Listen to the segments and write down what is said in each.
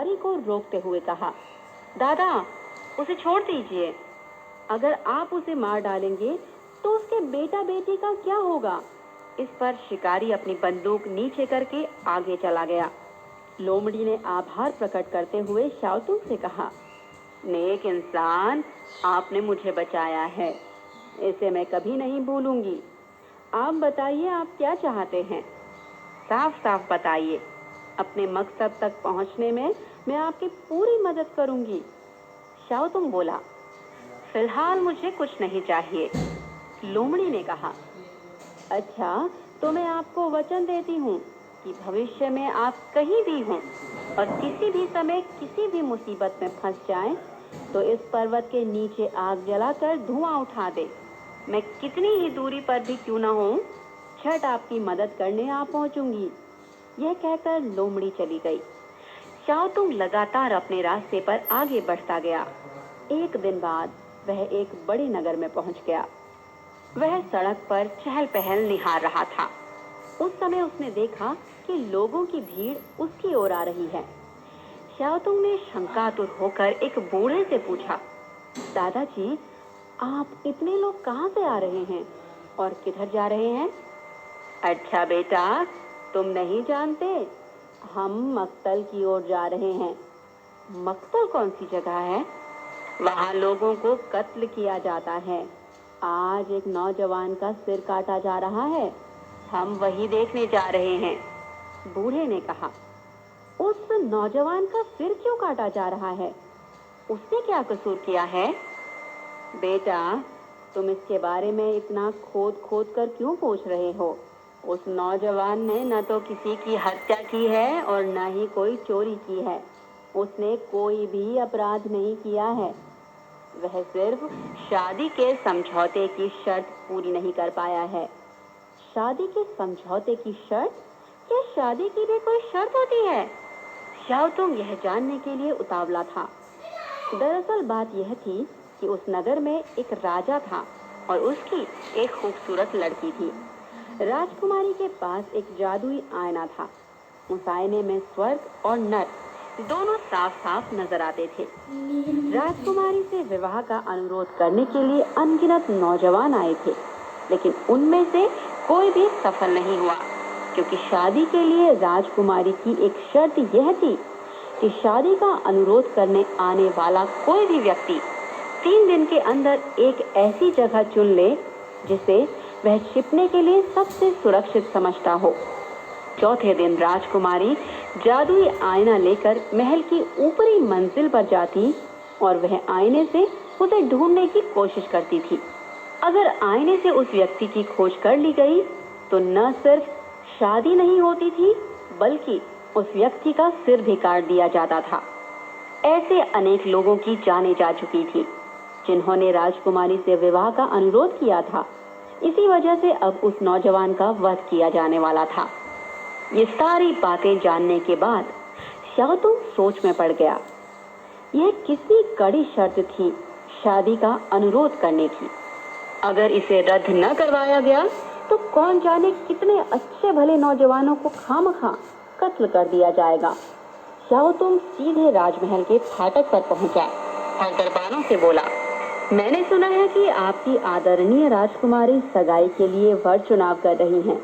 शिकारी को रोकते हुए कहा, दादा, उसे छोड़ दीजिए। अगर आप उसे मार डालेंगे तो उसके बेटा बेटी का क्या होगा? इस पर शिकारी अपनी बंदूक नीचे करके आगे चला गया। लोमड़ी ने आभार प्रकट करते हुए शाओतुंग से कहा, नेक इंसान, आपने मुझे बचाया है, इसे मैं कभी नहीं भूलूंगी। आप बताइए, आप क्या चाहते हैं? साफ साफ बताइए, अपने मकसद तक पहुंचने में मैं आपकी पूरी मदद करूंगी। शाओतुंग बोला, फिलहाल मुझे कुछ नहीं चाहिए। लोमड़ी ने कहा, अच्छा, तो मैं आपको वचन देती हूँ कि भविष्य में आप कहीं भी हों और किसी भी समय किसी भी मुसीबत में फंस जाएं, तो इस पर्वत के नीचे आग जलाकर धुआं उठा दे। मैं कितनी ही दूरी पर भी क्यों न हो, झट आपकी मदद करने आ पहुंचूंगी। यह कहकर लोमड़ी चली गई। शाओतुंग लगातार अपने रास्ते पर आगे बढ़ता गया। एक दिन बाद वह एक बड़े नगर में पहुंच गया। वह सड़क पर चहल पहल निहार रहा था। उस समय उसने देखा कि लोगों की भीड़ उसकी ओर आ रही है। शाओतुंग ने शंकातुर होकर एक बूढ़े से पूछा, दादाजी, आप इतने लोग कहाँ से आ रहे हैं और किधर जा रहे हैं? अच्छा बेटा, तुम नहीं जानते, हम मक्तल की ओर जा रहे हैं। मक्तल कौन सी जगह है? वहाँ लोगों को कत्ल किया जाता है। आज एक नौजवान का सिर काटा जा रहा है, हम वही देखने जा रहे हैं। बूढ़े ने कहा, उस नौजवान का सिर क्यों काटा जा रहा है? उसने क्या कसूर किया है? बेटा, तुम इसके बारे में इतना खोद खोद कर क्यों पूछ रहे हो? उस नौजवान ने न तो किसी की हत्या की है और न ही कोई चोरी की है। उसने कोई भी अपराध नहीं किया है। वह सिर्फ शादी के समझौते की शर्त पूरी नहीं कर पाया है। शादी के समझौते की शर्त? क्या शादी की भी कोई शर्त होती है? शाओतुंग यह जानने के लिए उतावला था। दरअसल बात यह थी कि उस नगर में एक राजा था और उसकी एक खूबसूरत लड़की थी। राजकुमारी के पास एक जादुई आईना था। उस आईने में स्वर्ग और नर दोनों साफ साफ नजर आते थे। राजकुमारी से विवाह का अनुरोध करने के लिए अनगिनत नौजवान आए थे, लेकिन उनमें से कोई भी सफल नहीं हुआ, क्योंकि शादी के लिए राजकुमारी की एक शर्त यह थी कि शादी का अनुरोध करने आने वाला कोई भी व्यक्ति 3 दिन के अंदर एक ऐसी जगह चुन ले जिसे वह छिपने के लिए सबसे सुरक्षित समझता हो। चौथे दिन राजकुमारी जादुई आईना लेकर महल की ऊपरी मंजिल पर जाती और वह आईने से उसे ढूंढने की कोशिश करती थी। अगर आईने से उस व्यक्ति की खोज कर ली गई तो न सिर्फ शादी नहीं होती थी, बल्कि उस व्यक्ति का सिर भी काट दिया जाता था। ऐसे अनेक लोगों की जानें जा चुकी थी जिन्होंने राजकुमारी से विवाह का अनुरोध किया था। इसी वजह से अब उस नौजवान का वध किया जाने वाला था। ये सारी बातें जानने के बाद शाओतुंग सोच में पड़ गया। यह कितनी कड़ी शर्त थी शादी का अनुरोध करने की। अगर इसे रद्द न करवाया गया तो कौन जाने कितने अच्छे भले नौजवानों को खामखा कत्ल कर दिया जाएगा। शाओतुंग सीधे राजमहल के फाटक पर पहुंचा और दरबारों से बोला, मैंने सुना है कि आपकी आदरणीय राजकुमारी सगाई के लिए वर चुनाव कर रही हैं,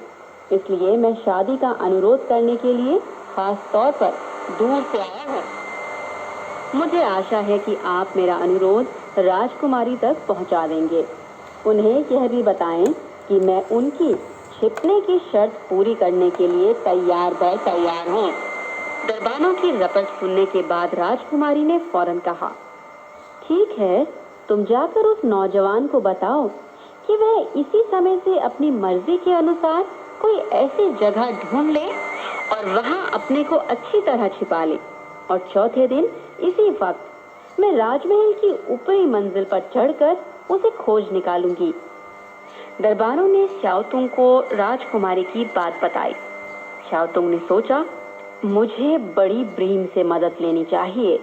इसलिए मैं शादी का अनुरोध करने के लिए खास तौर पर दूर से आया हूँ। मुझे आशा है कि आप मेरा अनुरोध राजकुमारी तक पहुंचा देंगे। उन्हें यह भी बताएं कि मैं उनकी छिपने की शर्त पूरी करने के लिए तैयार बर तैयार हूँ। दरबानों की रपट सुनने के बाद राजकुमारी ने फौरन कहा, ठीक है, तुम जाकर उस नौजवान को बताओ कि वह इसी समय से अपनी मर्जी के अनुसार कोई ऐसी जगह ढूंढ ले और वहां अपने को अच्छी तरह छिपा ले, और चौथे दिन इसी वक्त मैं राजमहल की ऊपरी मंजिल पर चढ़कर उसे खोज निकालूंगी। दरबारों ने शाओतुंग को राजकुमारी की बात बताई। शाओतुंग ने सोचा, मुझे बड़ी ब्रीम से मदद लेनी चाहिए।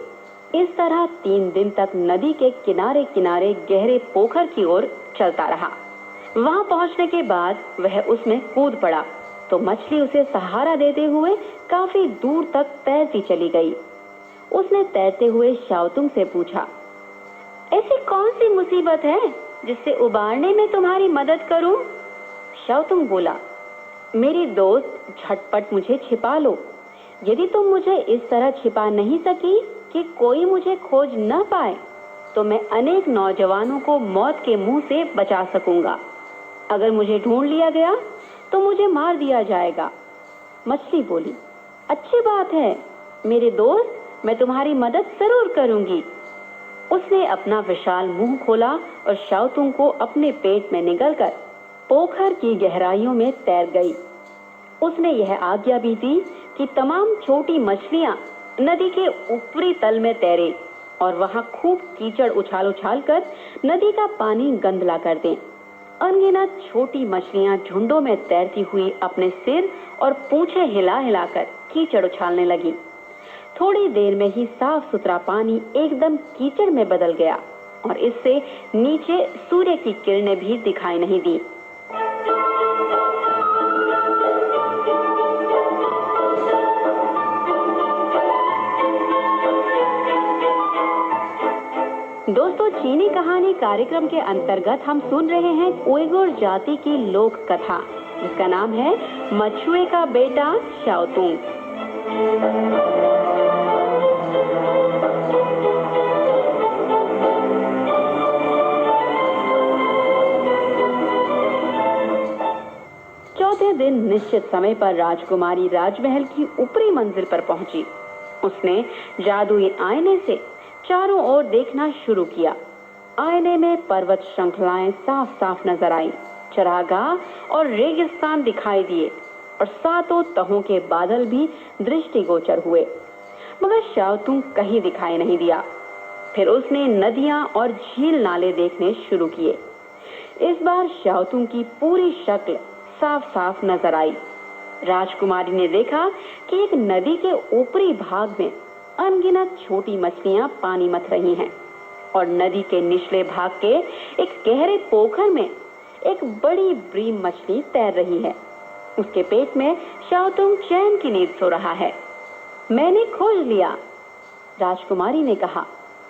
इस तरह 3 दिन तक नदी के किनारे किनारे गहरे पोखर की ओर चलता रहा। वहां पहुंचने के बाद वह उसमें कूद पड़ा तो मछली उसे सहारा देते हुए काफी दूर तक तैरती चली गई। उसने तैरते हुए शाओतुंग से पूछा, ऐसी कौन सी मुसीबत है जिससे उबारने में तुम्हारी मदद करूं? शाओतुंग बोला, मेरी दोस्त, झटपट मुझे छिपा लो। यदि तुम मुझे इस तरह छिपा नहीं सकी कि कोई मुझे खोज न पाए, तो मैं अनेक नौजवानों को मौत के मुंह से बचा सकूंगा। अगर मुझे ढूंढ लिया गया तो मुझे मार दिया जाएगा। मछली बोली, अच्छी बात है मेरे दोस्त, मैं तुम्हारी मदद जरूर करूंगी। उसने अपना विशाल मुंह खोला और शाओतुंग को अपने पेट में निगलकर पोखर की गहराइयों में तैर गई। उसने यह आज्ञा भी दी कि तमाम छोटी मछलियां नदी के ऊपरी तल में तैरें और वहां खूब कीचड़ उछाल उछाल कर नदी का पानी गंदला कर दें। अनगिनत छोटी मछलियां झुंडों में तैरती हुई अपने सिर और पूंछें हिला हिलाकर कीचड़ उछालने लगी। थोड़ी देर में ही साफ सुथरा पानी एकदम कीचड़ में बदल गया और इससे नीचे सूर्य की किरणें भी दिखाई नहीं दी। दोस्तों, चीनी कहानी कार्यक्रम के अंतर्गत हम सुन रहे हैं उइगुर जाति की लोक कथा, जिसका नाम है मछुए का बेटा शाओतुंग। चौथे दिन निश्चित समय पर राजकुमारी राजमहल की ऊपरी मंजिल पर पहुंची। उसने जादुई आईने से चारों ओर देखना शुरू किया। आईने में पर्वत श्रृंखलाएं साफ साफ नजर आईं, चरागाह और रेगिस्तान दिखाई दिए और सातों तहों के बादल भी दृष्टिगोचर हुए, मगर शाओतुंग कहीं दिखाई नहीं दिया। फिर उसने नदियां और झील नाले देखने शुरू किए। इस बार शाओतुंग की पूरी शक्ल साफ साफ नजर आई। राजकुमारी ने देखा कि एक नदी के ऊपरी भाग में अनगिनत छोटी मछलियां पानी मथ रही हैं और नदी के निचले भाग के एक गहरे पोखर में एक बड़ी ब्रीम मछली तैर रही है। उसके पेट में शाओतुंग चैन की नींद सो रहा है। मैंने खोज लिया, राजकुमारी ने कहा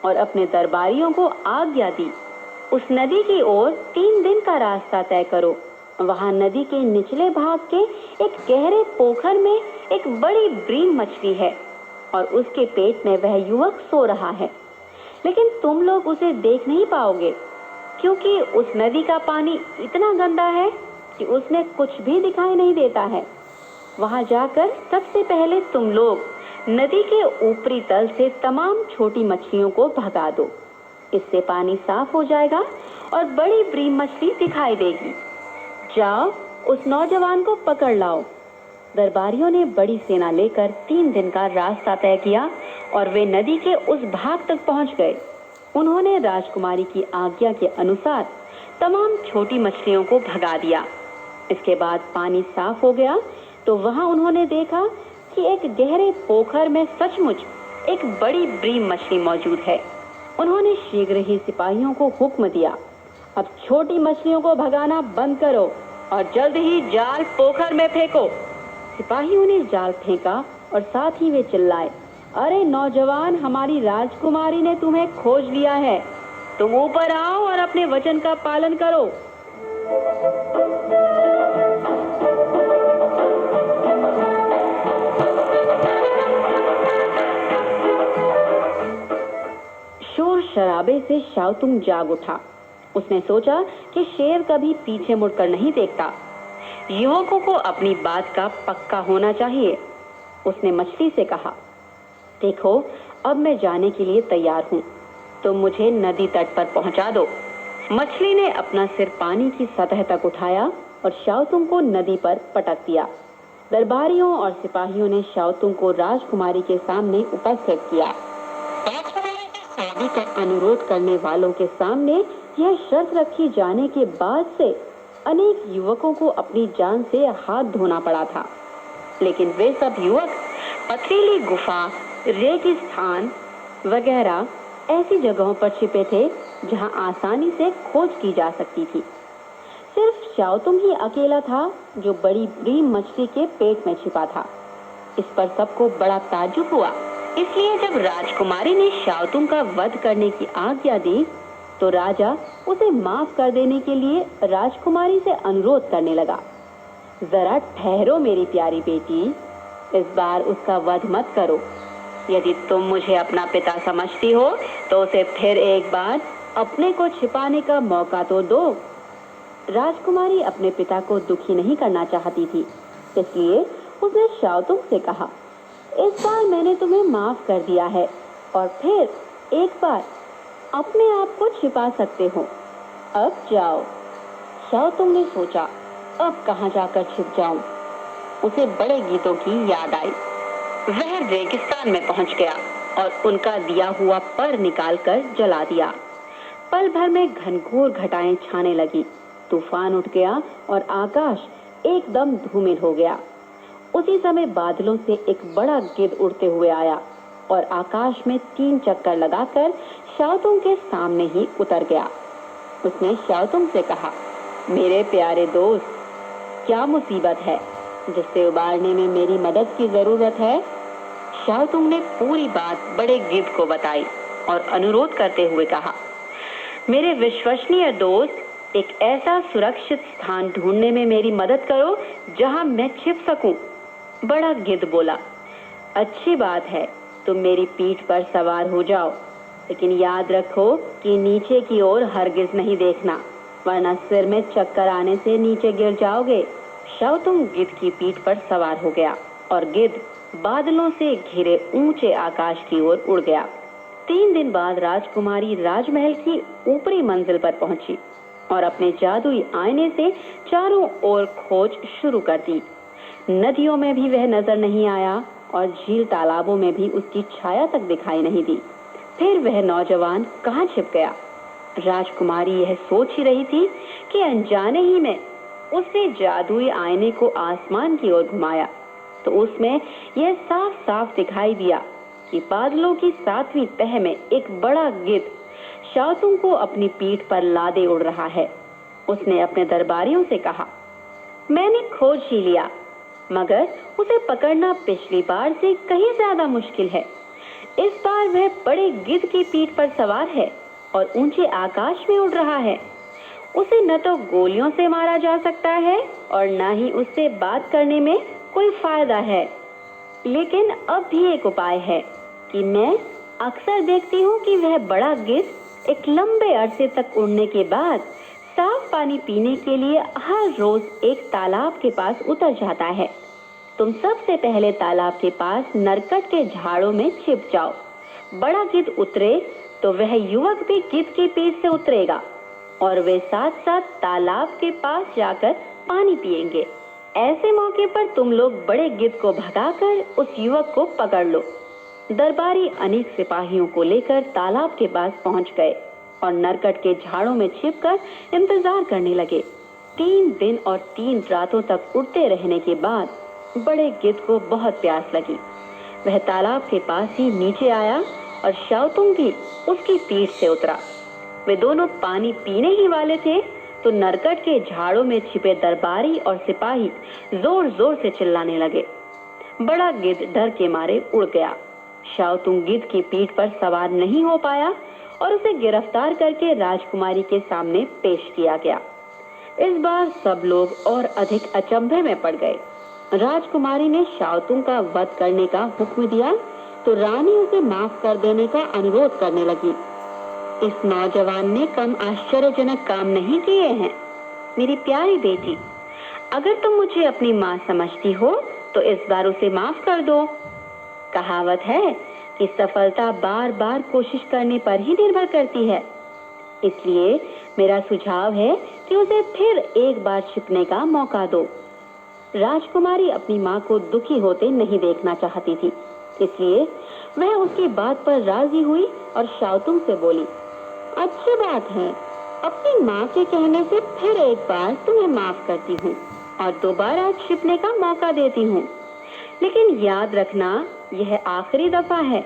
और अपने दरबारियों को आज्ञा दी, उस नदी की ओर 3 दिन का रास्ता तय करो। वहां नदी के निचले भाग के एक गहरे पोखर में एक बड़ी ब्रीम मछली है और उसके पेट में वह युवक सो रहा है, लेकिन तुम लोग उसे देख नहीं पाओगे, क्योंकि उस नदी का पानी इतना गंदा है कि उसमें कुछ भी दिखाई नहीं देता है। वहां जाकर सबसे पहले तुम लोग नदी के ऊपरी तल से तमाम छोटी मछलियों को भगा दो। इससे पानी साफ हो जाएगा और बड़ी ब्रीम मछली दिखाई देगी। जाओ, उस नौजवान को पकड़ लाओ। दरबारियों ने बड़ी सेना लेकर 3 दिन का रास्ता तय किया और वे नदी के उस भाग तक पहुंच गए। उन्होंने राजकुमारी की आज्ञा के अनुसार तमाम छोटी मछलियों को भगा दिया। इसके बाद पानी साफ हो गया तो वहां उन्होंने देखा कि एक गहरे पोखर में सचमुच एक बड़ी ब्रीम मछली मौजूद है। उन्होंने शीघ्र ही सिपाहियों को हुक्म दिया, अब छोटी मछलियों को भगाना बंद करो और जल्द ही जाल पोखर में फेंको। सिपाहियों ने जाल फेंका और साथ ही वे चिल्लाए, अरे नौजवान, हमारी राजकुमारी ने तुम्हें खोज लिया है, तुम ऊपर आओ और अपने वचन का पालन करो। शोर शराबे से शाओतुंग जाग उठा। उसने सोचा कि शेर कभी पीछे मुड़कर नहीं देखता। युवकों को अपनी बात का पक्का होना चाहिए। उसने मछली से कहा, देखो, अब मैं जाने के लिए तैयार हूँ, तो मुझे नदी तट पर पहुँचा दो। मछली ने अपना सिर पानी की सतह तक उठाया और शाओतुंग को नदी पर पटक दिया। दरबारियों और सिपाहियों ने शाओतुंग को राजकुमारी के सामने उपस्थित किया। राजकुमारी की शादी का अनुरोध करने वालों के सामने यह शर्त रखी जाने के बाद से अनेक युवकों को अपनी जान से हाथ धोना पड़ा था, लेकिन वे सब युवक पथरीली गुफा, रेगिस्तान वगैरह ऐसी जगहों पर छिपे थे जहां आसानी से खोज की जा सकती थी। सिर्फ शाओतुंग ही अकेला था जो बड़ी ब्रीम मछली के पेट में छिपा था। इस पर सबको बड़ा ताज्जुब हुआ। इसलिए जब राजकुमारी ने शाओतुंग का वध करने की आज्ञा दी तो राजा उसे माफ कर देने के लिए राजकुमारी से अनुरोध करने लगा। जरा ठहरो मेरी प्यारी बेटी, इस बार उसका वध मत करो। यदि तुम मुझे अपना पिता समझती हो तो उसे फिर एक बार अपने को छिपाने का मौका तो दो। राजकुमारी अपने पिता को दुखी नहीं करना चाहती थी, इसलिए उसने शाओतुंग से कहा, इस बार मैंने तुम्हें माफ कर दिया है और फिर एक बार अपने आप को छिपा सकते हो। अब जाओ। शाओतुंग ने सोचा, अब कहाँ जाकर छिप जाऊं? उसे बड़े गीतों की याद आई। वह रेगिस्तान में पहुंच गया और उनका दिया हुआ पर निकालकर जला दिया। पल भर में घनघोर घटाएं छाने लगी, तूफान उठ गया और आकाश एकदम धूमिल हो गया। उसी समय बादलों से एक बड़ा गिद्ध उड़ते हुए आया और आकाश में 3 चक्कर लगाकर शाओतुंग के सामने ही उतर गया। उसने शाओतुंग से कहा, मेरे प्यारे दोस्त, क्या मुसीबत है जिससे उबारने में मेरी मदद की जरूरत है? शाओतुंग ने पूरी बात बड़े गिद्ध को बताई और अनुरोध करते हुए कहा, मेरे विश्वसनीय दोस्त, एक ऐसा सुरक्षित स्थान ढूंढने में मेरी मदद करो जहां मैं छिप सकूं। बड़ा गिद्ध बोला, अच्छी बात है, तुम मेरी पीठ पर सवार हो जाओ, लेकिन याद रखो कि नीचे की ओर हरगिज नहीं देखना, वरना सिर में चक्कर आने से नीचे गिर जाओगे। शाओतुंग गिद्ध की पीठ पर सवार हो गया और गिद्ध बादलों से घिरे ऊंचे आकाश की ओर उड़ गया। 3 दिन बाद राजकुमारी राजमहल की ऊपरी मंजिल पर पहुंची और अपने जादुई आईने से चारों ओर खोज शुरू कर दी। नदियों में भी वह नजर नहीं आया और झील तालाबों में भी उसकी छाया तक दिखाई नहीं दी। फिर वह नौजवान कहाँ छिप गया? राजकुमारी यह सोच ही रही थी कि अनजाने ही में उसने जादुई आईने को आसमान की ओर घुमाया तो उसमें यह साफ साफ दिखाई दिया कि बादलों की 7वीं तह में एक बड़ा गिद्ध शाओतुंग को अपनी पीठ पर लादे उड़ रहा है। उसने अपने दरबारियों से कहा, मैंने खोज ही लिया, मगर उसे पकड़ना पिछली बार से कहीं ज्यादा मुश्किल है। इस बार वह बड़े गिद्ध की पीठ पर सवार है और ऊंचे आकाश में उड़ रहा है। उसे न तो गोलियों से मारा जा सकता है और न ही उससे बात करने में कोई फायदा है। लेकिन अब भी एक उपाय है कि मैं अक्सर देखती हूँ कि वह बड़ा गिद्ध एक लंबे अरसे तक उड़ने के बाद साफ पानी पीने के लिए हर रोज एक तालाब के पास उतर जाता है। तुम सबसे पहले तालाब के पास नरकट के झाड़ों में छिप जाओ। बड़ा गिद्ध उतरे तो वह युवक भी गिद्ध की पीठ से उतरेगा और वे साथ साथ तालाब के पास जाकर पानी पिएंगे। ऐसे मौके पर तुम लोग बड़े गिद्ध को भगाकर उस युवक को पकड़ लो। दरबारी अनेक सिपाहियों को लेकर तालाब के पास पहुंच गए और नरकट के झाड़ों में छिपकर इंतजार करने लगे। 3 दिन और 3 रातों तक उड़ते रहने के बाद बड़े गिद्ध को बहुत प्यास लगी। वह तालाब के पास ही नीचे आया और शाओतुंग भी उसकी पीठ से उतरा। वे दोनों पानी पीने ही वाले थे तो नरकट के झाड़ों में छिपे दरबारी और सिपाही जोर जोर से चिल्लाने लगे। बड़ा गिद्ध डर के मारे उड़ गया। शाओतुंग गिद्ध की पीठ पर सवार नहीं हो पाया और उसे गिरफ्तार करके राजकुमारी के सामने पेश किया गया। इस बार सब लोग और अधिक अचंभे में पड़ गए। राजकुमारी ने शाओतुंग का वध करने का हुक्म दिया तो रानी उसे माफ कर देने का अनुरोध करने लगी। इस नौजवान ने कम आश्चर्यजनक काम नहीं किए हैं। मेरी प्यारी बेटी, अगर तुम मुझे अपनी माँ समझती हो तो इस बार उसे माफ कर दो। कहावत है कि सफलता बार बार कोशिश करने पर ही निर्भर करती है। इसलिए मेरा सुझाव है कि उसे फिर एक बार छिपने का मौका दो। राजकुमारी अपनी माँ को दुखी होते नहीं देखना चाहती थी, इसलिए वह उसकी बात पर राजी हुई और शाओतुंग से बोली, अच्छी बात है, अपनी माँ के कहने से फिर एक बार तुम्हें माफ करती हूँ और दोबारा छिपने का मौका देती हूँ, लेकिन याद रखना यह आखिरी दफा है।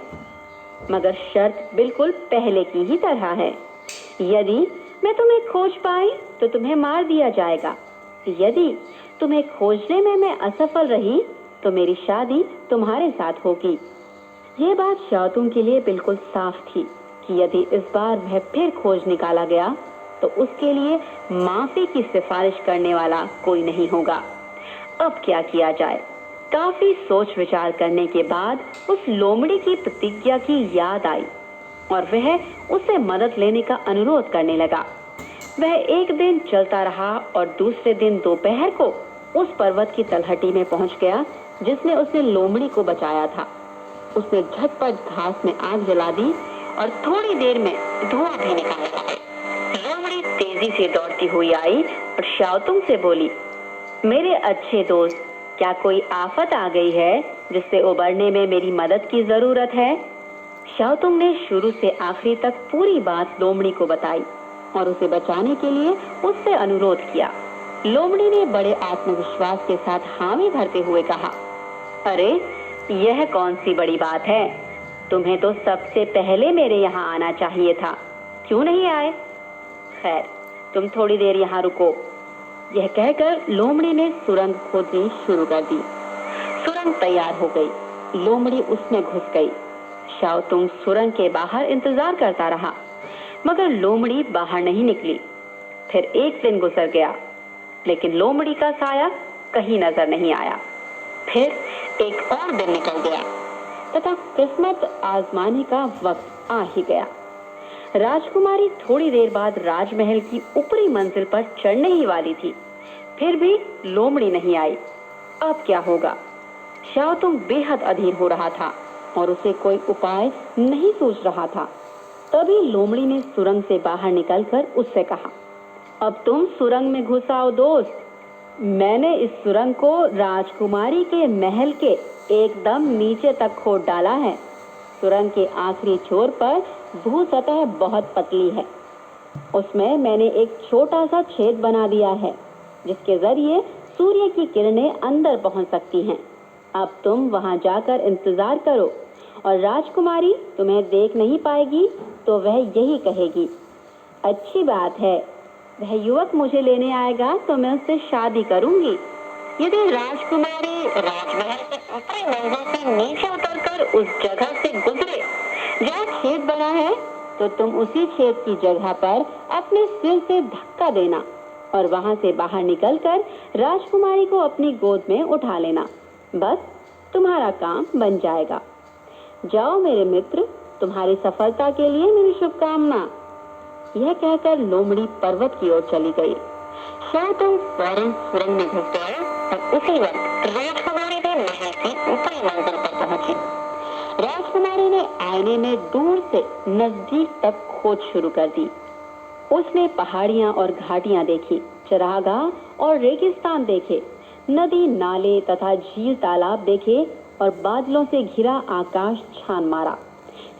मगर शर्त बिल्कुल पहले की ही तरह है। यदि मैं तुम्हें खोज पाई तो तुम्हें मार दिया जाएगा। यदि तुम्हें खोजने में मैं असफल रही तो मेरी शादी तुम्हारे साथ होगी। ये बात शाओतुंग के लिए बिल्कुल साफ थी कि यदि इस बार वह फिर खोज निकाला गया तो उसके लिए माफी की सिफारिश करने वाला कोई नहीं होगा। अब क्या किया जाए? काफी सोच विचार करने के बाद उस लोमड़ी की प्रतिज्ञा की याद आई और वह उससे मदद लेने का अनुरोध करने लगा। वह एक दिन चलता रहा और दूसरे दिन दोपहर को उस पर्वत की तलहटी में पहुंच गया जिसने उसने लोमड़ी को बचाया था। उसने झटपट घास में आग जला दी और थोड़ी देर में धुआं भी निकलने लगा। लोमड़ी तेजी से दौड़ती हुई आई और शाओतुंग से बोली, मेरे अच्छे दोस्त, क्या कोई आफत आ गई है जिससे उबरने में मेरी मदद की जरूरत है? शाओतुंग ने शुरू से आखिरी तक पूरी बात लोमड़ी को बताई और उसे बचाने के लिए उससे अनुरोध किया। लोमड़ी ने बड़े आत्मविश्वास के साथ हामी भरते हुए कहा, अरे यह कौन सी बड़ी बात है? तुम्हें तो सबसे पहले मेरे यहाँ आना चाहिए था, क्यों नहीं आए? खैर, तुम थोड़ी देर यहाँ रुको। यह कहकर लोमड़ी ने सुरंग खोदनी शुरू कर दी। सुरंग तैयार हो गई। लोमड़ी उसमें घुस गई। शाओतुंग सुरंग के बाहर इंतजार करता रहा, मगर लोमड़ी बाहर नहीं निकली। फिर एक दिन गुजर गया, लेकिन लोमड़ी का साया कहीं नजर नहीं आया। फिर एक और दिन निकल गया तथा किस्मत आजमाने का वक्त आ ही गया। राजकुमारी थोड़ी देर बाद राजमहल की ऊपरी मंजिल पर चढ़ने ही वाली थी, फिर भी लोमड़ी नहीं आई। अब क्या होगा? शाओतुंग बेहद अधीर हो रहा था और उसे कोई उपाय नहीं सूझ रहा था। तभी लोमड़ी ने सुरंग से बाहर निकलकर उससे कहा, अब तुम सुरंग में घुस आओ दोस्त। मैंने इस सुरंग को राजकुमारी के महल के एकदम नीचे तक खोद डाला है। सुरंग के आखिरी छोर पर भू सतह बहुत पतली है। उसमें मैंने एक छोटा सा छेद बना दिया है जिसके जरिए सूर्य की किरणें अंदर पहुंच सकती हैं। अब तुम वहां जाकर इंतजार करो और राजकुमारी तुम्हें देख नहीं पाएगी तो वह यही कहेगी, अच्छी बात है, वह युवक मुझे लेने आएगा तो मैं उससे शादी करूंगी। यदि राजकुमारी राजमहल के ऊपरी मंजिल से नीचे उतरकर उस जगह से गुजरे जहाँ छेद बना है तो तुम उसी छेद की जगह पर अपने सिर से धक्का देना और वहां से बाहर निकलकर राजकुमारी को अपनी गोद में उठा लेना। बस तुम्हारा काम बन जाएगा। जाओ मेरे मित्र, तुम्हारी सफलता के लिए मेरी शुभकामना। यह कहकर लोमड़ी पर्वत की ओर चली गई। शाओतुंग फौरन सुरंग में घुस गया और उसी वक्त राजकुमारी भी महल की ऊपरी मंजिल पर पहुंची। राजकुमारी ने आईने में दूर से नजदीक तक खोज शुरू कर दी। उसने पहाड़ियां और घाटियां देखी, चरागाह और रेगिस्तान देखे, नदी नाले तथा झील तालाब देखे और बादलों से घिरा आकाश छान मारा,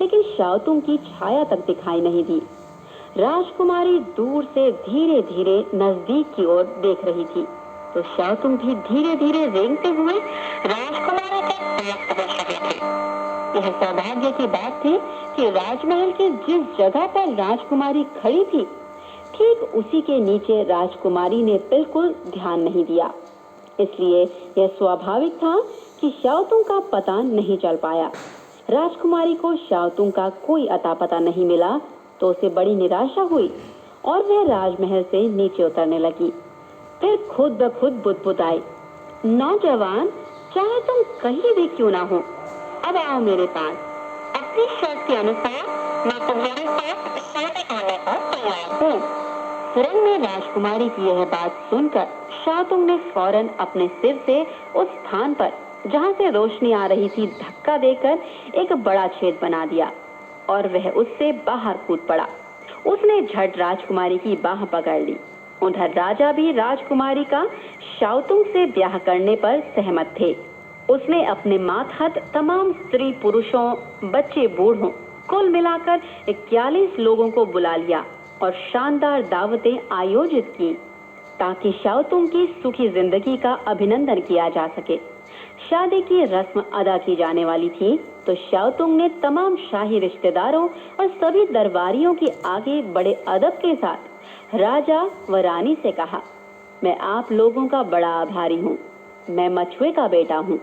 लेकिन शाओतुंग की छाया तक दिखाई नहीं दी। राजकुमारी दूर से धीरे धीरे नजदीक की ओर देख रही थी तो शाओतुंग भी धीरे धीरे रेंगते हुए राजकुमारी के पास पहुंच रहे थे। यह सौभाग्य की बात थी कि राजमहल की जिस जगह पर राजकुमारी खड़ी थी ठीक उसी के नीचे राजकुमारी ने बिल्कुल ध्यान नहीं दिया, इसलिए यह स्वाभाविक था कि शाओतुंग का पता नहीं चल पाया। राजकुमारी को शाओतुंग का कोई अता पता नहीं मिला तो उसे बड़ी निराशा हुई और वह राजमहल से नीचे उतरने लगी। फिर खुद ब खुद बुदबुदाई, नौजवान, चाहे तुम कहीं भी क्यों ना हो, अब आओ मेरे पास। अपनी शर्त के अनुसार मैं तुम्हारे साथ शादी करने को तैयार हूँ। सुरंग में राजकुमारी की यह बात सुनकर शाओतुंग ने फौरन अपने सिर से उस स्थान पर जहाँ से रोशनी आ रही थी धक्का देकर एक बड़ा छेद बना दिया और वह उससे बाहर कूद पड़ा। उसने झट राजकुमारी की बाह पकड़ ली। उधर राजा भी राजकुमारी का शाओतुंग से ब्याह करने पर सहमत थे। उसने अपने मातहत तमाम स्त्री पुरुषों, बच्चे बूढ़ों, कुल मिलाकर 41 लोगों को बुला लिया और शानदार दावतें आयोजित की ताकि शाओतुंग की सुखी जिंदगी का अभिनंदन किया जा सके। शादी की रस्म अदा की जाने वाली थी तो शाओतुंग ने तमाम शाही रिश्तेदारों और सभी दरबारियों के आगे बड़े अदब के साथ राजा व रानी से कहा, मैं आप लोगों का बड़ा आभारी हूँ। मैं मछुए का बेटा हूँ।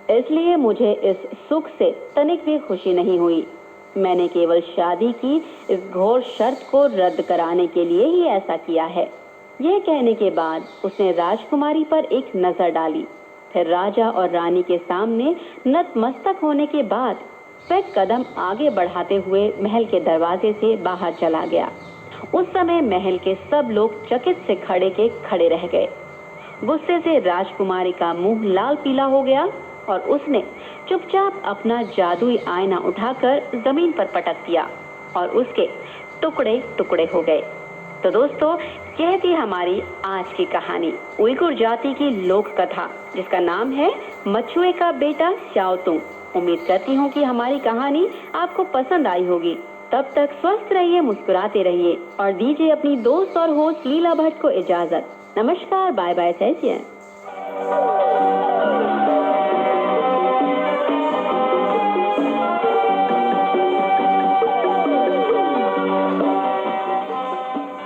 इसलिए मुझे इस सुख से तनिक भी खुशी नहीं हुई। मैंने केवल शादी की इस घोर शर्त को रद्द कराने के लिए ही ऐसा किया है। यह कहने के बाद उसने राजकुमारी पर एक नजर डाली, फिर राजा और रानी के सामने नतमस्तक होने के बाद वह कदम आगे बढ़ाते हुए महल के दरवाजे से बाहर चला गया। उस समय महल के सब लोग चकित से खड़े रह गए। गुस्से से राजकुमारी का मुंह लाल पीला हो गया और उसने चुपचाप अपना जादुई आईना उठाकर जमीन पर पटक दिया और उसके टुकड़े टुकड़े हो गए। तो दोस्तों, यह थी हमारी आज की कहानी, उइगुर जाति की लोक कथा, जिसका नाम है मछुए का बेटा शाओतुंग। उम्मीद करती हूँ कि हमारी कहानी आपको पसंद आई होगी। तब तक स्वस्थ रहिए, मुस्कुराते रहिए और दीजिए अपनी दोस्त और होस्ट लीला भट्ट को इजाजत। नमस्कार, बाय बाय, जय जय।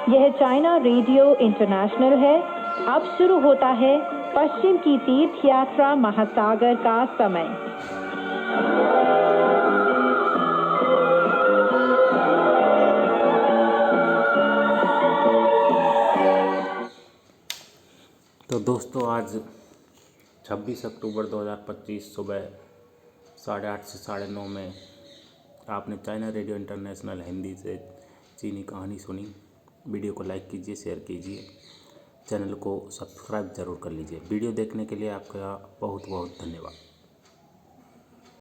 यह चाइना रेडियो इंटरनेशनल है। अब शुरू होता है पश्चिम की तीर्थ यात्रा महासागर का समय। तो दोस्तों, आज 26 अक्टूबर 2025 सुबह 8:30 से 9:30 में आपने चाइना रेडियो इंटरनेशनल हिंदी से चीनी कहानी सुनी। वीडियो को लाइक कीजिए, शेयर कीजिए, चैनल को सब्सक्राइब ज़रूर कर लीजिए। वीडियो देखने के लिए आपका बहुत बहुत धन्यवाद।